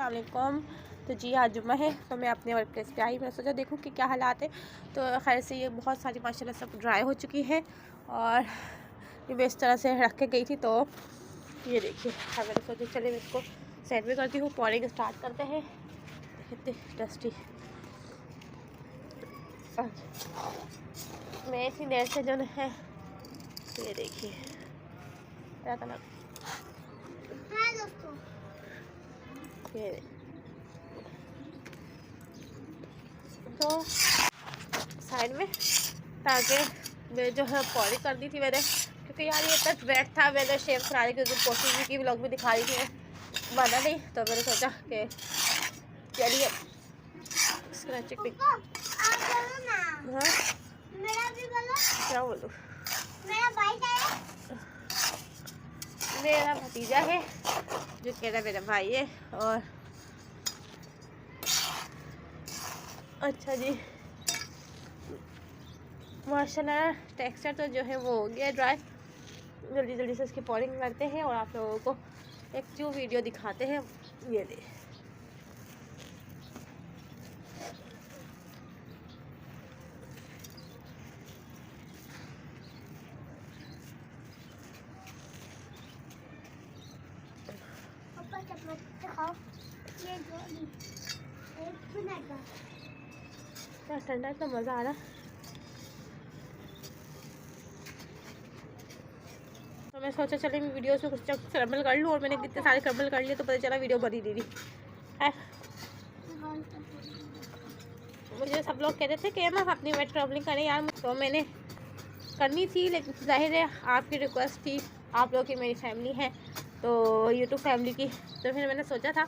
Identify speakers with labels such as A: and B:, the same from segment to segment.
A: अस्सलाम वालेकुम। तो जी आज जुम्मा है तो मैं अपने वर्क प्लेस पे आई। मैं सोचा देखूँ कि क्या हालात है। तो खैर से ये बहुत सारी माशाल्लाह सब ड्राई हो चुकी है और ये मैं इस तरह से रख के गई थी। तो ये देखिए अब मैंने सोचा चले मैं इसको साइड में करती हूँ, पॉलिंग स्टार्ट करते हैं। कितनी डस्टी मैं इसी देर से जो है ये देखिए ये तो साइड में ताकि मैं जो है पॉलिंग कर दी थी मैंने, क्योंकि यार ये टच वेट था। मैंने शेप कराने की कोशिश भी की, व्लॉग में दिखा रही थी, बना नहीं। तो मैंने सोचा कि चलिए स्क्रैचिंग भी हाँ क्या बोलूँ, मेरा भतीजा है जो कह रहा मेरा भाई है। और अच्छा जी माशाल्लाह टेक्सचर तो जो है वो हो गया ड्राई। जल्दी जल्दी से इसकी पॉलिंग करते हैं और आप लोगों को एक जो वीडियो दिखाते हैं। ये दे ठंडा इतना मज़ा आ रहा। तो मैं सोचा चले मैं वीडियोस में कुछ क्रम्बल कर लूँ, और मैंने कितने सारे क्रम्बल कर लिए तो पता चला वीडियो बनी नहीं है। मुझे सब लोग कह रहे थे कि मैं अपनी वेट क्रम्बलिंग करें यार, तो मैंने करनी थी, लेकिन जाहिर है आपकी रिक्वेस्ट थी, आप लोग की मेरी फैमिली है तो यूट्यूब फैमिली की, तो फिर मैंने सोचा था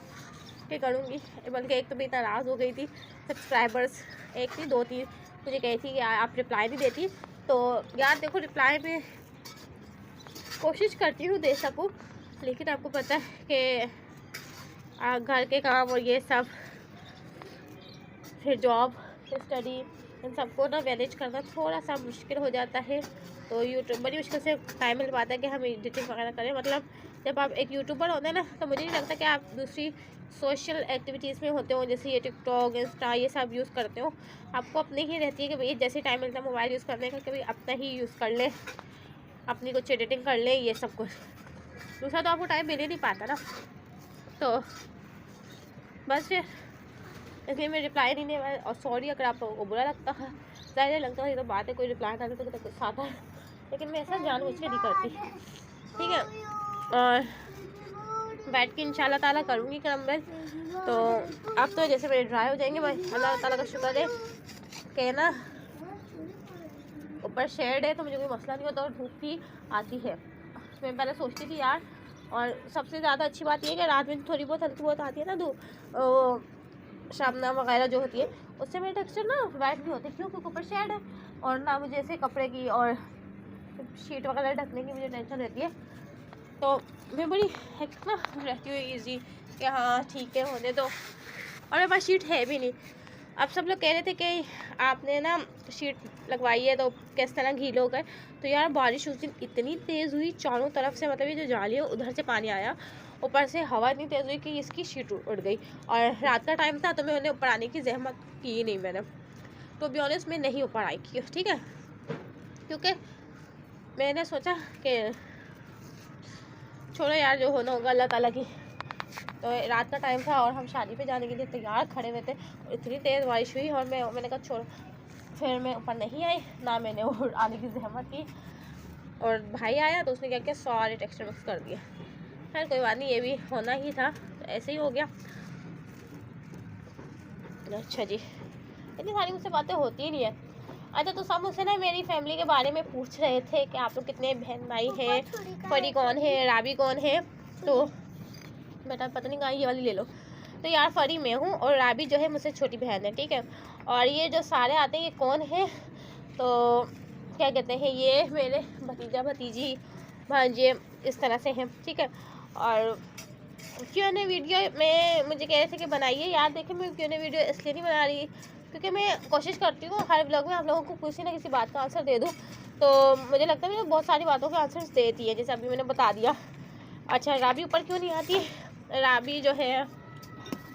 A: कि करूँगी। बल्कि एक तो मैं नाराज़ हो गई थी, सब्सक्राइबर्स एक थी दो थी मुझे कही थी कि आप रिप्लाई नहीं देती। तो यार देखो रिप्लाई में कोशिश करती हूँ दे सकूँ, लेकिन आपको पता है कि घर के काम और ये सब, फिर जॉब स्टडी इन सबको ना मैनेज करना थोड़ा सा मुश्किल हो जाता है। तो यूट्यूब बड़ी मुश्किल से टाइम मिल पाता है कि हम एडिटिंग वगैरह करें। मतलब जब आप एक यूट्यूबर होते हैं ना, तो मुझे नहीं लगता कि आप दूसरी सोशल एक्टिविटीज़ में होते हो, जैसे ये टिकटॉक इंस्टा ये सब यूज़ करते हो। आपको अपनी ही रहती है कि भाई जैसे टाइम मिलता है मोबाइल यूज़ करने का, कभी अपना ही यूज़ कर ले, अपनी कुछ एडिटिंग कर ले, ये सब कुछ। दूसरा तो आपको टाइम मिल ही नहीं पाता ना। तो बस फिर इसलिए मैं रिप्लाई नहीं दे। और सॉरी अगर आप लोगों को बुरा लगता है, ज़ाहिर लगता है ये तो बात है, कोई रिप्लाई ना दे तो गुस्सा आता है, लेकिन मैं ऐसा जानबूझ के नहीं करती, ठीक है। और बैठ के इंशाल्लाह ताला करूँगी क्रम्बल। तो अब तो जैसे मेरे ड्राई हो जाएंगे भाई, अल्लाह ताला का शुक्र है कि ना ऊपर शेड है तो मुझे कोई मसला नहीं होता और धूप भी आती है। मैं पहले सोचती थी यार, और सबसे ज़्यादा अच्छी बात ये है कि रात में थोड़ी बहुत हल्की बहुत आती है ना धूप, शामना वगैरह जो होती है, उससे मेरे टेक्सचर ना वाइट नहीं होते, क्यों? क्योंकि ऊपर शेड है और ना मुझे ऐसे कपड़े की और शीट वगैरह ढकने की मुझे टेंशन रहती है। तो मैं बड़ी हेक्टिक ना रहती हूँ ईजी कि हाँ ठीक है होने दो। और मेरे पास शीट है भी नहीं। अब सब लोग कह रहे थे कि आपने ना शीट लगवाई है तो किस तरह गीले हो गए। तो यार बारिश उस दिन इतनी तेज़ हुई चारों तरफ से, मतलब ये जो जाली है उधर से पानी आया, ऊपर से हवा इतनी तेज़ हुई कि इसकी शीट उड़ गई। और रात का टाइम था तो मैं उन्हें ऊपर आने की जहमत की नहीं मैंने, तो बी ऑनेस्ट मैं नहीं ऊपर आई की, ठीक है। क्योंकि मैंने सोचा कि छोड़ो यार जो होना होगा अल्लाह ताला की। तो रात का टाइम था और हम शादी पे जाने के लिए तैयार खड़े हुए थे, इतनी तेज़ बारिश हुई और मैंने कहा छोड़। फिर मैं ऊपर नहीं आई ना, मैंने आने की जहमत की। और भाई आया तो उसने क्या किया, सारे टेक्सचर मिक्स कर दिया। खैर कोई बात नहीं, ये भी होना ही था, तो ऐसे ही हो गया। अच्छा जी, इतनी सारी मुझसे बातें होती ही नहीं है। अच्छा तो सब मुझसे ना मेरी फैमिली के बारे में पूछ रहे थे कि आप लोग कितने बहन भाई हैं, फरी कौन है, राबी कौन है। तो बेटा पता नहीं कहाँ, ये वाली ले लो। तो यार फरी मैं हूँ और राबी जो है मुझसे छोटी बहन है, ठीक है। और ये जो सारे आते हैं ये कौन है, तो क्या कहते हैं, ये मेरे भतीजा भतीजी भांजे इस तरह से हैं, ठीक है। और क्यों ने वीडियो में मुझे कह रहे थे कि बनाइए यार, देखिए मैं क्यों ने वीडियो इसलिए नहीं बना रही क्योंकि मैं कोशिश करती हूँ हर ब्लॉग में आप लोगों को किसी ना किसी बात का आंसर दे दूँ। तो मुझे लगता है मैंने बहुत सारी बातों के आंसर्स देती है, जैसे अभी मैंने बता दिया। अच्छा राबी ऊपर क्यों नहीं आती, राबी जो है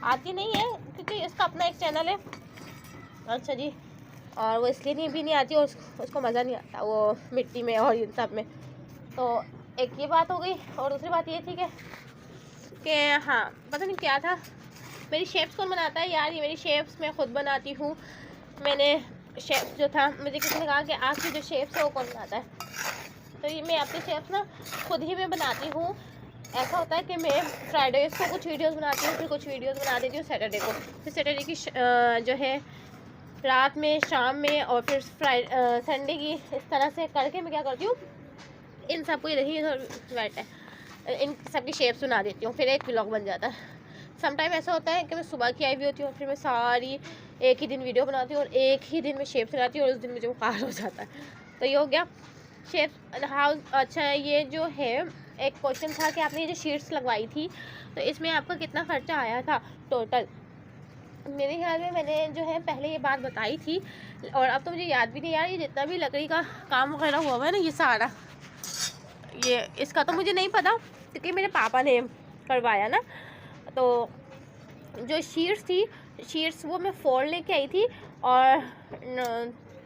A: आती नहीं है क्योंकि इसका अपना एक चैनल है। अच्छा जी, और वो इसलिए भी नहीं आती और उसको मज़ा नहीं आता वो मिट्टी में और इन सब में। तो एक ये बात हो गई। और दूसरी बात ये थी कि हाँ, पता नहीं क्या था, मेरी शेप्स कौन बनाता है यार? ये मेरी शेप्स मैं ख़ुद बनाती हूँ। मैंने शेप्स जो था, मुझे किसी ने कहा कि आपकी जो शेप्स है वो कौन बनाता है? तो ये मैं अपनी शेप्स ना खुद ही मैं बनाती हूँ। ऐसा होता है कि मैं फ्राइडेज़ को कुछ वीडियोस बनाती हूँ, फिर कुछ वीडियोस बना देती हूँ सैटरडे को। फिर सैटरडे की जो है रात में, शाम में, और फिर संडे की, इस तरह से करके मैं क्या करती हूँ, इन सबको, ये देखिए वाइट है, इन सबकी शेप्स बना देती हूँ, फिर एक व्लॉग बन जाता है। समटाइम ऐसा होता है कि मैं सुबह की आई हुई होती हूँ, फिर मैं सारी एक ही दिन वीडियो बनाती हूँ और एक ही दिन में शेप्स लगाती हूँ और उस दिन मुझे बुखार हो जाता है। तो ये हो गया शेप्स हाउस। अच्छा, ये जो है एक क्वेश्चन था कि आपने ये जो शीट्स लगवाई थी तो इसमें आपका कितना खर्चा आया था टोटल? मेरे ख्याल में मैंने जो है पहले ये बात बताई थी और अब तो मुझे याद भी नहीं यार। ये जितना भी लकड़ी का काम वगैरह हुआ है ना, ये सारा, ये इसका तो मुझे नहीं पता क्योंकि मेरे पापा ने करवाया ना। तो जो शीट्स वो मैं 4 लेके आई थी और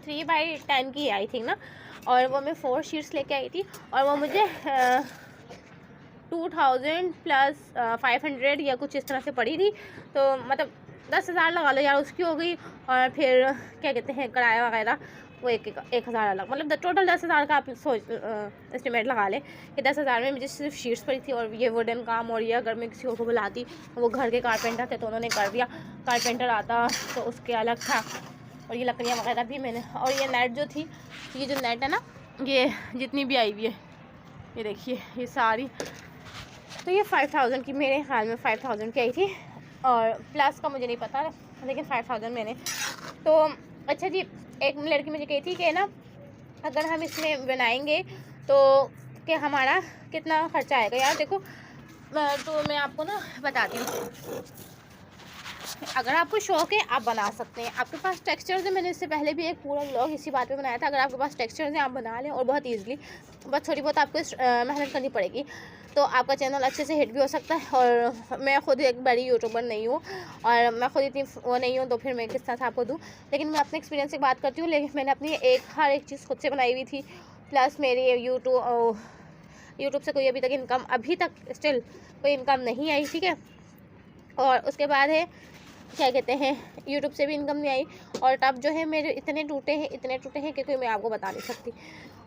A: 3x10 की आई थी ना, और वो मैं 4 शीट्स लेके आई थी और वो मुझे 2000 प्लस 500 या कुछ इस तरह से पड़ी थी। तो मतलब 10,000 लगा लो यार उसकी हो गई। और फिर क्या कहते हैं, किराया वगैरह वो 1,000 अलग, मतलब टोटल 10,000 का आप एस्टिमेट लगा लें कि 10,000 में मुझे सिर्फ शीट्स पड़ी थी। और ये वुडन काम, और ये अगर मैं किसी और को बुलाती, वो घर के कारपेंटर थे तो उन्होंने कर दिया, कारपेंटर आता तो उसके अलग था। और ये लकड़ियाँ वगैरह भी मैंने, और ये नेट जो थी, ये जो नेट है ना, ये जितनी भी आई हुई है, ये देखिए ये सारी, तो ये 5,000 की, मेरे ख्याल में 5,000 की आई थी। और प्लस का मुझे नहीं पता, लेकिन 5,000 मैंने। तो अच्छा जी, एक लड़की मुझे कही थी कि ना अगर हम इसमें बनाएंगे तो कि हमारा कितना खर्चा आएगा यार। देखो तो मैं आपको ना बताती हूँ, अगर आपको शौक़ है आप बना सकते हैं, आपके पास टेक्सचर्स है। मैंने इससे पहले भी एक पूरा व्लॉग इसी बात पे बनाया था। अगर आपके पास टेक्सचर्स हैं आप बना लें और बहुत ईजिली, बस थोड़ी बहुत आपको मेहनत करनी पड़ेगी तो आपका चैनल अच्छे से हिट भी हो सकता है। और मैं खुद एक बड़ी यूट्यूबर नहीं हूँ और मैं खुद इतनी वो नहीं हूँ, तो फिर मैं किस तरह से आपको दूँ। लेकिन मैं अपने एक्सपीरियंस से बात करती हूँ। लेकिन मैंने अपनी हर एक चीज़ खुद से बनाई हुई थी, प्लस मेरी यूट्यूब से कोई अभी तक स्टिल कोई इनकम नहीं आई, ठीक है। और उसके बाद है क्या कहते हैं, यूट्यूब से भी इनकम नहीं आई। और टब जो है मेरे इतने टूटे हैं कि कोई मैं आपको बता नहीं सकती।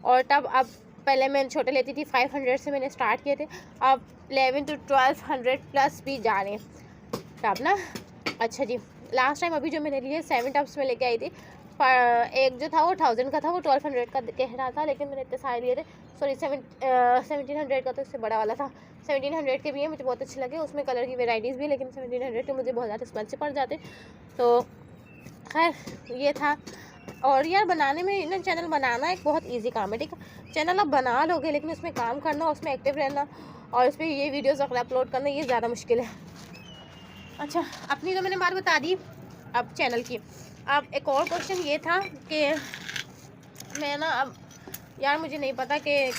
A: और टब अब पहले मैं छोटे लेती थी, 500 से मैंने स्टार्ट किए थे, अब 11 to 1200 प्लस भी जा रहे हैं टब ना। अच्छा जी, लास्ट टाइम अभी जो मैंने लिए 7 टब्स में लेके आई थी। एक जो था वो 1000 का था, वो 1200 का कह रहा था, लेकिन मैंने इतने सारे लिए थे। सॉरी 1700 का, तो इससे बड़ा वाला था। 1700 के भी हैं, मुझे बहुत अच्छे लगे, उसमें कलर की वेराइटीज़ भी, लेकिन 1700 के मुझे बहुत ज़्यादा एक्सपेंसिव पड़ जाते। तो खैर ये था। और यार बनाने में ना, चैनल बनाना एक बहुत इजी काम है, ठीक है। चैनल आप बना लोगे लेकिन उसमें काम करना, उसमें एक्टिव रहना और उस पर ये वीडियोस वगैरह अपलोड करना, ये ज़्यादा मुश्किल है। अच्छा, अपनी तो मैंने बात बता दी, अब चैनल की। अब एक और क्वेश्चन ये था कि मैं ना, अब यार मुझे नहीं पता कि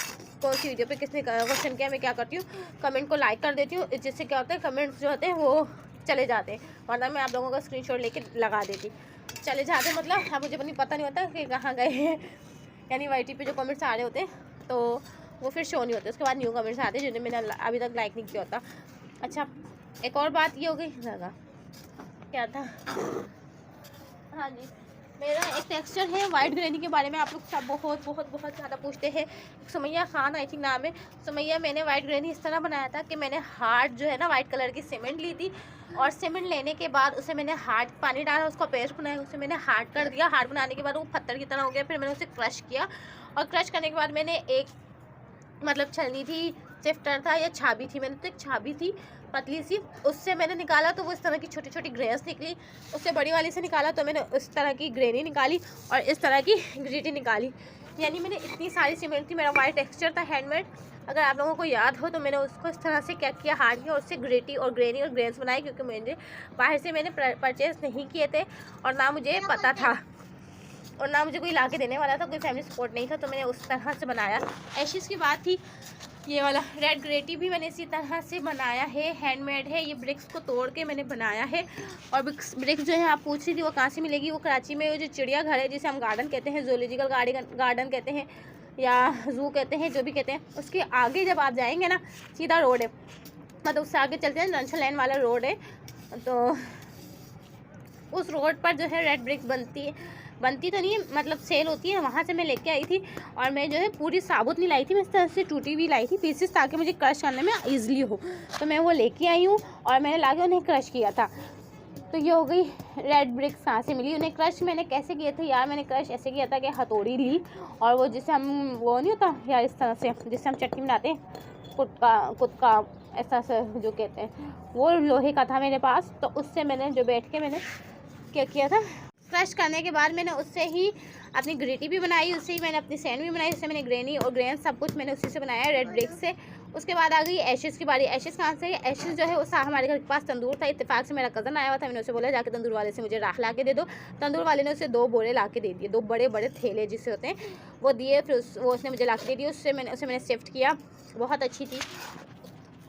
A: कौन सी वीडियो पे किसने क्वेश्चन किया। मैं क्या करती हूँ, कमेंट को लाइक कर देती हूँ, जिससे क्या होता है कमेंट्स जो होते हैं वो चले जाते हैं, वरना मैं आप लोगों का स्क्रीनशॉट लेके लगा देती। चले जाते मतलब अब मुझे पता नहीं होता कि कहाँ गए हैं, यानी वाईटी पे जो कमेंट्स आ रहे होते हैं तो वो फिर शो नहीं होते, उसके बाद न्यू कमेंट्स आते हैं जिन्हें मैंने अभी तक लाइक नहीं किया होता। अच्छा, एक और बात ये हो गई लगा क्या था, हाँ जी, मेरा एक टेक्सचर है वाइट ग्रेनी के बारे में आप लोग सब बहुत ज़्यादा पूछते हैं। सुमैया खान आई थिंक नाम है, सुमैया, मैंने वाइट ग्रेनी इस तरह बनाया था कि मैंने हार्ड जो है ना वाइट कलर की सीमेंट ली थी, और सीमेंट लेने के बाद उसे मैंने हार्ड पानी डाला, उसका पेस्ट बनाया, उसे मैंने हार्ड कर दिया। हार्ड बनाने के बाद वो पत्थर की तरह हो गया, फिर मैंने उसे क्रश किया, और क्रश करने के बाद मैंने एक मतलब छलनी थी, सिफ्टर था या छाबी थी, मैंने तो एक छाबी थी पतली सी, उससे मैंने निकाला तो वो इस तरह की छोटी छोटी ग्रेन्स निकली। उससे बड़ी वाली से निकाला तो मैंने उस तरह की ग्रेनी निकाली और इस तरह की ग्रिटी निकाली। यानी मैंने इतनी सारी सीमेंट थी, मेरा वाइट टेक्सचर था हैंडमेड। अगर आप लोगों को याद हो तो मैंने उसको इस तरह से क्या किया, हार्ड किया और उससे ग्रिटी और ग्रेनी और ग्रेन्स बनाई, क्योंकि मैंने बाहर से मैंने परचेज़ नहीं किए थे और ना मुझे पता था और ना मुझे कोई ला के देने वाला था, कोई फैमिली सपोर्ट नहीं था, तो मैंने उस तरह से बनाया। एशेज़ की बात थी ये वाला रेड ग्रेटी भी मैंने इसी तरह से बनाया है, हैंडमेड है। ये ब्रिक्स को तोड़ के मैंने बनाया है। और ब्रिक्स जो है आप पूछ रही थी वो कहाँ से मिलेगी, वो कराची में वो जो चिड़ियाघर है जिसे हम गार्डन कहते हैं, जूलॉजिकल गार्डन कहते हैं या जू कहते हैं, जो भी कहते हैं, उसके आगे जब आप जाएंगे ना, सीधा रोड है, मतलब उससे आगे चलते हैं, जंक्शन लाइन वाला रोड है, तो उस रोड पर जो है रेड ब्रिक्स बनती तो नहीं है, मतलब सेल होती है, वहाँ से मैं लेके आई थी। और मैं जो है पूरी साबुत नहीं लाई थी, मैं इस तरह से टूटी हुई लाई थी पीसेस, ताकि मुझे क्रश करने में ईजिली हो। तो मैं वो लेके आई हूँ और मैंने लाके उन्हें क्रश किया था। तो ये हो गई रेड ब्रिक्स कहाँ से मिली। उन्हें क्रश मैंने कैसे किए थे यार, मैंने क्रश ऐसे किया था कि हथौड़ी ली और वो जिसे हम वो नहीं होता यार, इस तरह से जिससे हम चटनी बनाते हैं, कुटका ऐसा से जो कहते हैं, वो लोहे का था मेरे पास। तो उससे मैंने जो बैठ के मैंने क्या किया था, क्रश करने के बाद मैंने उससे ही अपनी ग्रेटी भी बनाई, उससे ही मैंने अपनी सैंड भी बनाई, उससे मैंने ग्रेनी और ग्रेन सब कुछ मैंने उसी से बनाया रेड ब्रिक्स से। उसके बाद आ गई एशेस की बारी। एशेस कहाँ से? एशेस जो है वो हमारे घर के पास तंदूर था, इत्तेफाक से मेरा कज़न आया हुआ था, मैंने उसे बोला जाके तंदूर वाले से मुझे राख ला के दे दो। तंदूर वाले ने उसे 2 बोरे ला के दे दिए, 2 बड़े बड़े थैले जिससे होते हैं वो दिए, फिर वो उसने मुझे ला के दे दिए। उसे मैंने शिफ्ट किया, बहुत अच्छी थी,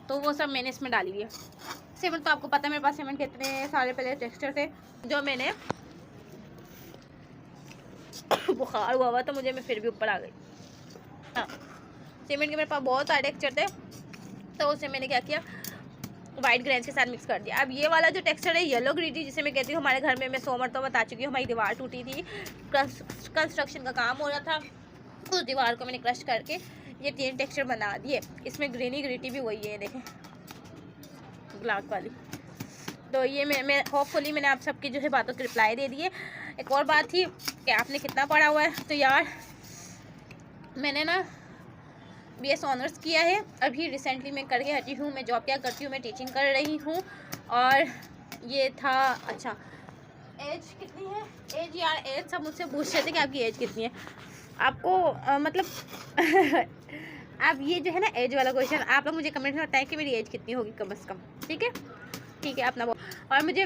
A: तो वो सब मैंने इसमें डाली है। सीमेंट तो आपको पता है मेरे पास सीमेंट कितने सारे पहले टेक्सचर थे, जो मैंने बुखार हुआ तो मुझे, मैं फिर भी ऊपर आ गई। हाँ, सीमेंट के मेरे पास बहुत सारे टेक्सचर थे, तो उसे मैंने क्या किया, वाइट ग्रेन्स के साथ मिक्स कर दिया। अब ये वाला जो टेक्सचर है येलो ग्रीटी, जिसे मैं कहती हूँ, हमारे घर में मैं 100 मरतबा बता चुकी हूँ, हमारी दीवार टूटी थी, कंस्ट्रक्शन का काम हो रहा था, उस दीवार को मैंने क्रश करके ये 3 टेक्सचर बना दिए। इसमें ग्रीनी ग्रीटी भी वही है, देखें गुलाब वाली। तो ये मैं होपफुली मैंने आप सबकी जो है बातों के रिप्लाई दे दिए। एक और बात थी कि आपने कितना पढ़ा हुआ है, तो यार मैंने ना BS ऑनर्स किया है, अभी रिसेंटली मैं करके हटी हूँ। मैं जॉब क्या करती हूँ, मैं टीचिंग कर रही हूँ। और ये था, अच्छा एज कितनी है, एज यार एज सब मुझसे पूछ रहे थे कि आपकी एज कितनी है, आपको मतलब अब ये जो है ना एज वाला क्वेश्चन, आप लोग मुझे कमेंट में बताएं कि मेरी एज कितनी होगी कम से कम, ठीक है अपना। और मुझे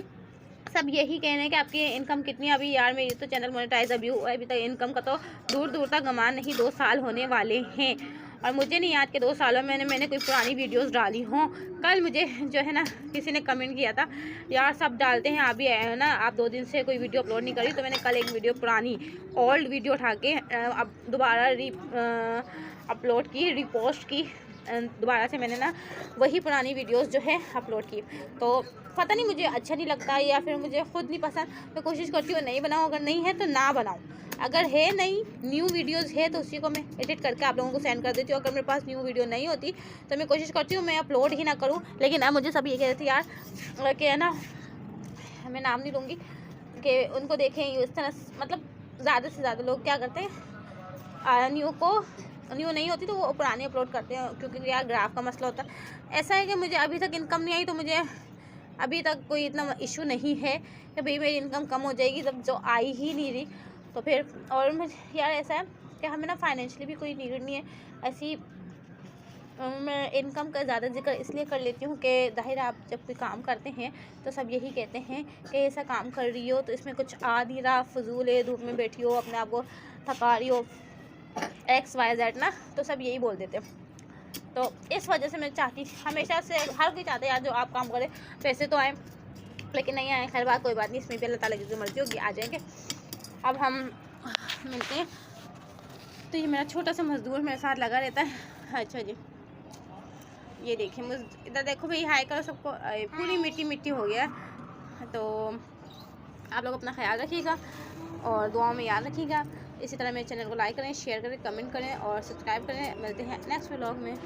A: सब यही कहना है कि आपकी इनकम कितनी। अभी यार मेरी तो चैनल मोनेटाइज अभी हुआ है, अभी तक इनकम का तो दूर दूर तक गमान नहीं, 2 साल होने वाले हैं। और मुझे नहीं याद कि 2 सालों में मैंने कोई पुरानी वीडियोस डाली हों। कल मुझे जो है ना किसी ने कमेंट किया था, यार सब डालते हैं, आप भी है ना, आप 2 दिन से कोई वीडियो अपलोड नहीं करी। तो मैंने कल एक वीडियो पुरानी ओल्ड वीडियो उठा के अब दोबारा अपलोड की, रिपोस्ट की, दोबारा से मैंने ना वही पुरानी वीडियोस जो है अपलोड की। तो पता नहीं मुझे अच्छा नहीं लगता या फिर मुझे खुद नहीं पसंद, मैं कोशिश करती हूँ नहीं बनाऊँ, अगर नहीं है तो ना बनाऊँ। अगर है नहीं न्यू वीडियोस है तो उसी को मैं एडिट करके आप लोगों को सेंड कर देती हूँ। अगर मेरे पास न्यू वीडियो नहीं होती तो मैं कोशिश करती हूँ मैं अपलोड ही ना करूँ। लेकिन अब मुझे सब ये कह रहे थे यार कि है ना, मैं नाम नहीं लूँगी, कि उनको देखें इस तरह, मतलब ज़्यादा से ज़्यादा लोग क्या करते हैं, न्यू नहीं होती तो वो पुरानी अपलोड करते हैं, क्योंकि यार ग्राफ का मसला होता है। ऐसा है कि मुझे अभी तक इनकम नहीं आई, तो मुझे अभी तक कोई इतना इशू नहीं है कि भाई मेरी इनकम कम हो जाएगी, जब जो आई ही नहीं रही तो फिर। और मुझे यार ऐसा है कि हमें ना फाइनेंशियली भी कोई नीड नहीं है ऐसी। मैं इनकम का ज़्यादा जिक्र इसलिए कर लेती हूँ कि जाहिर आप जब कोई काम करते हैं तो सब यही कहते हैं कि ऐसा काम कर रही हो तो इसमें कुछ आ नहीं रहा, फजूल है, धूप में बैठी हो, अपने आप को थका रही हो, XYZ ना, तो सब यही बोल देते हैं। तो इस वजह से मैं चाहती, हमेशा से हर कोई चाहता है यार जो आप काम करें पैसे तो आए, लेकिन नहीं आए, खैर बात कोई बात नहीं, इसमें भी अल्लाह ताला की जो मर्ज़ी होगी आ जाएंगे। अब हम मिलते हैं। तो ये मेरा छोटा सा मज़दूर मेरे साथ लगा रहता है। अच्छा जी, ये देखिए मुझ इधर देखो भाई, हाई करो सबको, पूरी मिट्टी मिट्टी हो गया। तो आप लोग अपना ख्याल रखिएगा और दुआओं में याद रखिएगा। इसी तरह मेरे चैनल को लाइक करें, शेयर करें, कमेंट करें और सब्सक्राइब करें। मिलते हैं नेक्स्ट व्लॉग में।